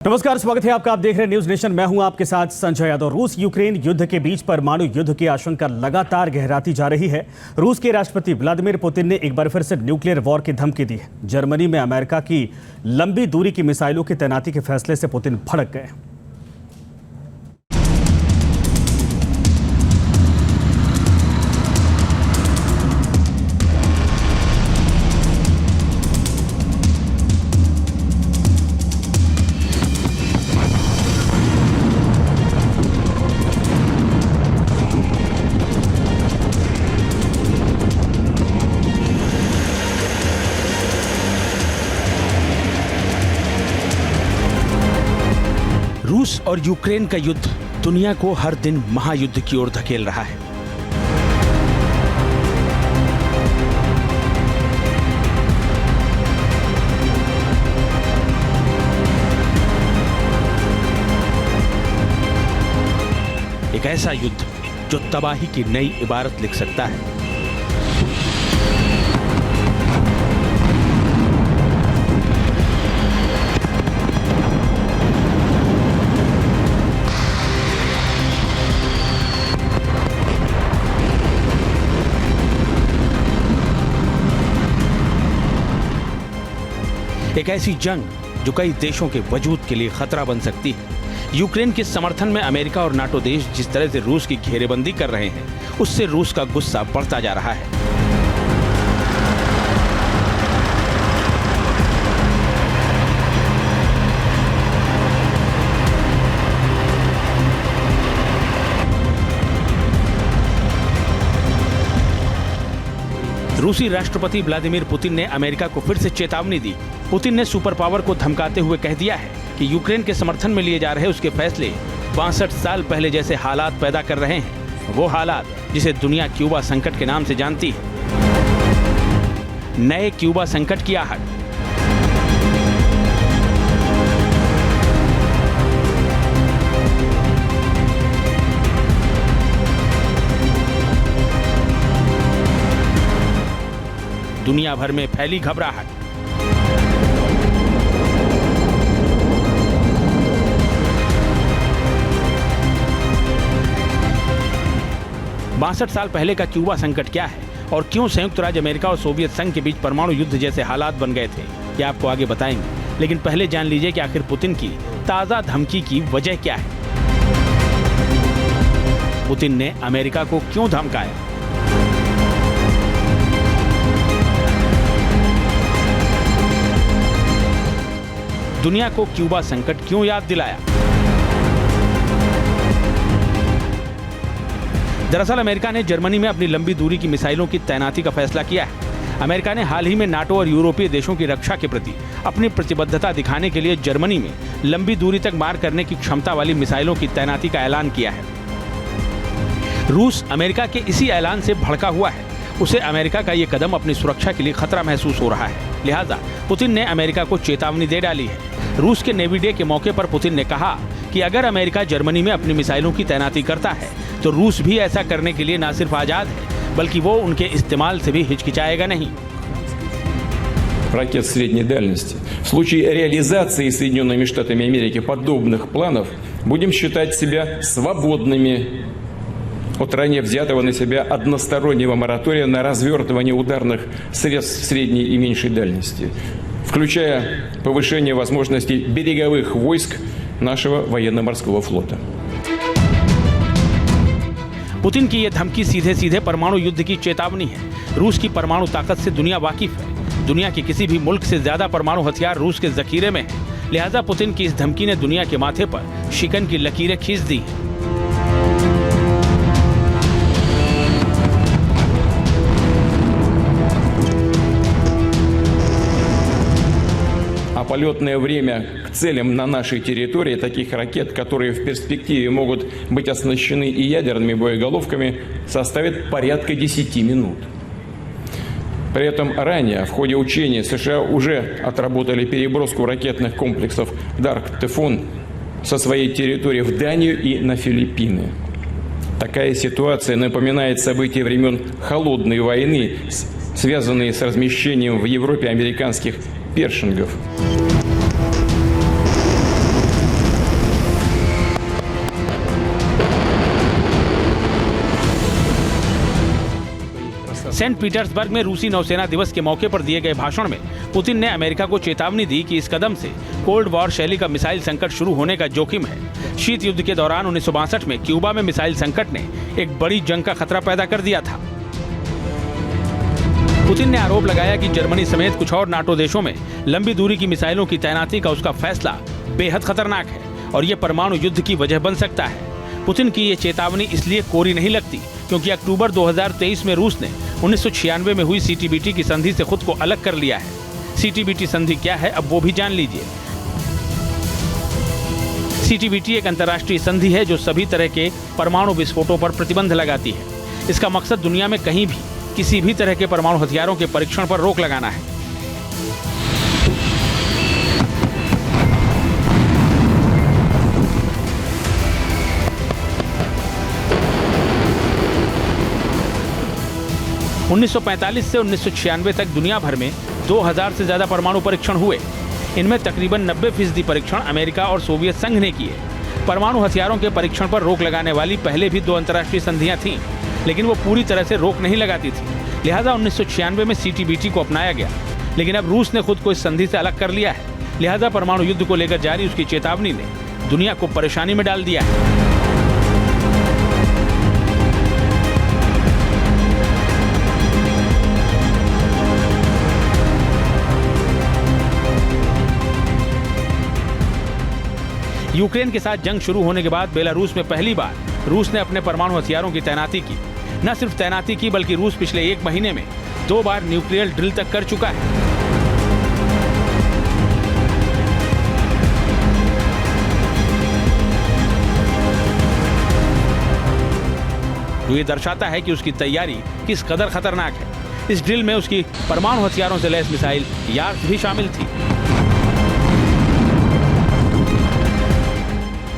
नमस्कार, स्वागत है आपका। आप देख रहे हैं न्यूज नेशन। मैं हूं आपके साथ संजय यादव। रूस यूक्रेन युद्ध के बीच परमाणु युद्ध की आशंका लगातार गहराती जा रही है। रूस के राष्ट्रपति व्लादिमीर पुतिन ने एक बार फिर से न्यूक्लियर वॉर की धमकी दी है। जर्मनी में अमेरिका की लंबी दूरी की मिसाइलों की तैनाती के फैसले से पुतिन भड़क गए। रूस और यूक्रेन का युद्ध दुनिया को हर दिन महायुद्ध की ओर धकेल रहा है। एक ऐसा युद्ध जो तबाही की नई इबारत लिख सकता है। एक ऐसी जंग जो कई देशों के वजूद के लिए खतरा बन सकती है। यूक्रेन के समर्थन में अमेरिका और नाटो देश जिस तरह से रूस की घेरेबंदी कर रहे हैं, उससे रूस का गुस्सा बढ़ता जा रहा है। रूसी राष्ट्रपति व्लादिमीर पुतिन ने अमेरिका को फिर से चेतावनी दी। पुतिन ने सुपर पावर को धमकाते हुए कह दिया है कि यूक्रेन के समर्थन में लिए जा रहे उसके फैसले 62 साल पहले जैसे हालात पैदा कर रहे हैं, वो हालात जिसे दुनिया क्यूबा संकट के नाम से जानती है। नए क्यूबा संकट की आहट। दुनिया भर में फैली घबराहट। बासठ साल पहले का क्यूबा संकट क्या है और क्यों संयुक्त राज्य अमेरिका और सोवियत संघ के बीच परमाणु युद्ध जैसे हालात बन गए थे, ये आपको आगे बताएंगे। लेकिन पहले जान लीजिए कि आखिर पुतिन की ताजा धमकी की वजह क्या है। पुतिन ने अमेरिका को क्यों धमकाया? दुनिया को क्यूबा संकट क्यों याद दिलाया? दरअसल अमेरिका ने जर्मनी में अपनी लंबी दूरी की मिसाइलों की तैनाती का फैसला किया है। अमेरिका ने हाल ही में नाटो और यूरोपीय देशों की रक्षा के प्रति अपनी प्रतिबद्धता दिखाने के लिए जर्मनी में लंबी दूरी तक मार करने की क्षमता वाली मिसाइलों की तैनाती का ऐलान किया है। रूस अमेरिका के इसी ऐलान से भड़का हुआ है। उसे अमेरिका का ये कदम अपनी सुरक्षा के लिए खतरा महसूस हो रहा है। लिहाजा पुतिन ने अमेरिका को चेतावनी दे डाली है। रूस के नेवी डे के मौके पर पुतिन ने कहा कि अगर अमेरिका जर्मनी में अपनी मिसाइलों की तैनाती करता है तो रूस भी ऐसा करने के लिए न सिर्फ आजाद है, बल्कि वो उनके इस्तेमाल से भी हिचकिचाएगा नहीं। Ракет средней дальности. В случае реализации Соединенными Штатами Америки подобных планов будем считать себя свободными от ранее взятого на себя одностороннего моратория на развертывание ударных средств средней и меньшей дальности, включая повышение возможностей береговых войск нашего военно-морского флота. पुतिन की यह धमकी सीधे सीधे परमाणु युद्ध की चेतावनी है। रूस की परमाणु ताकत से दुनिया वाकिफ है। दुनिया के किसी भी मुल्क से ज्यादा परमाणु हथियार रूस के जखीरे में है। लिहाजा पुतिन की इस धमकी ने दुनिया के माथे पर शिकन की लकीरें खींच दी। А полетное время к целям на нашей территории таких ракет, которые в перспективе могут быть оснащены и ядерными боеголовками, составит порядка 10 минут. При этом ранее в ходе учений США уже отработали переброску ракетных комплексов Dark Typhoon со своей территории в Данию и на Филиппины. Такая ситуация напоминает события времен Холодной войны, связанные с размещением в Европе американских першингов. सेंट पीटर्सबर्ग में रूसी नौसेना दिवस के मौके पर दिए गए भाषण में पुतिन ने अमेरिका को चेतावनी दी कि इस कदम से कोल्ड वॉर शैली का मिसाइल संकट शुरू होने का जोखिम है। शीत युद्ध के दौरान 1962 में क्यूबा में मिसाइल संकट ने एक बड़ी जंग का खतरा पैदा कर दिया था। पुतिन ने आरोप लगाया कि जर्मनी समेत कुछ और नाटो देशों में लंबी दूरी की मिसाइलों की तैनाती का उसका फैसला बेहद खतरनाक है और ये परमाणु युद्ध की वजह बन सकता है। पुतिन की ये चेतावनी इसलिए कोरी नहीं लगती क्योंकि अक्टूबर 2023 में रूस ने 1996 में हुई सीटीबीटी की संधि से खुद को अलग कर लिया है। सीटीबीटी संधि क्या है, अब वो भी जान लीजिए। सीटीबीटी एक अंतर्राष्ट्रीय संधि है जो सभी तरह के परमाणु विस्फोटों पर प्रतिबंध लगाती है। इसका मकसद दुनिया में कहीं भी किसी भी तरह के परमाणु हथियारों के परीक्षण पर रोक लगाना है। उन्नीस से 1996 तक दुनिया भर में 2000 से ज्यादा परमाणु परीक्षण हुए। इनमें तकरीबन 90% परीक्षण अमेरिका और सोवियत संघ ने किए। परमाणु हथियारों के परीक्षण पर रोक लगाने वाली पहले भी 2 अंतर्राष्ट्रीय संधियां थीं, लेकिन वो पूरी तरह से रोक नहीं लगाती थी। लिहाजा 1996 में सीटीबीटी को अपनाया गया, लेकिन अब रूस ने खुद को इस संधि से अलग कर लिया है। लिहाजा परमाणु युद्ध को लेकर जारी उसकी चेतावनी ने दुनिया को परेशानी में डाल दिया है। यूक्रेन के साथ जंग शुरू होने के बाद बेलारूस में पहली बार रूस ने अपने परमाणु हथियारों की तैनाती की। न सिर्फ तैनाती की बल्कि रूस पिछले 1 महीने में 2 बार न्यूक्लियर ड्रिल तक कर चुका है। तो ये दर्शाता है कि उसकी तैयारी किस कदर खतरनाक है। इस ड्रिल में उसकी परमाणु हथियारों से लैस मिसाइल यार्स भी शामिल थी।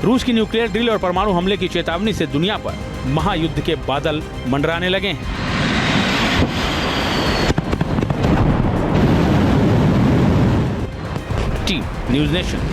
रूस की न्यूक्लियर ड्रिल और परमाणु हमले की चेतावनी से दुनिया पर महायुद्ध के बादल मंडराने लगे हैं। Team news nation.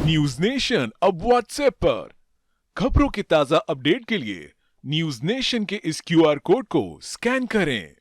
News nation अब व्हाट्सएप पर खबरों के ताजा अपडेट के लिए न्यूज नेशन के इस क्यूआर कोड को स्कैन करें।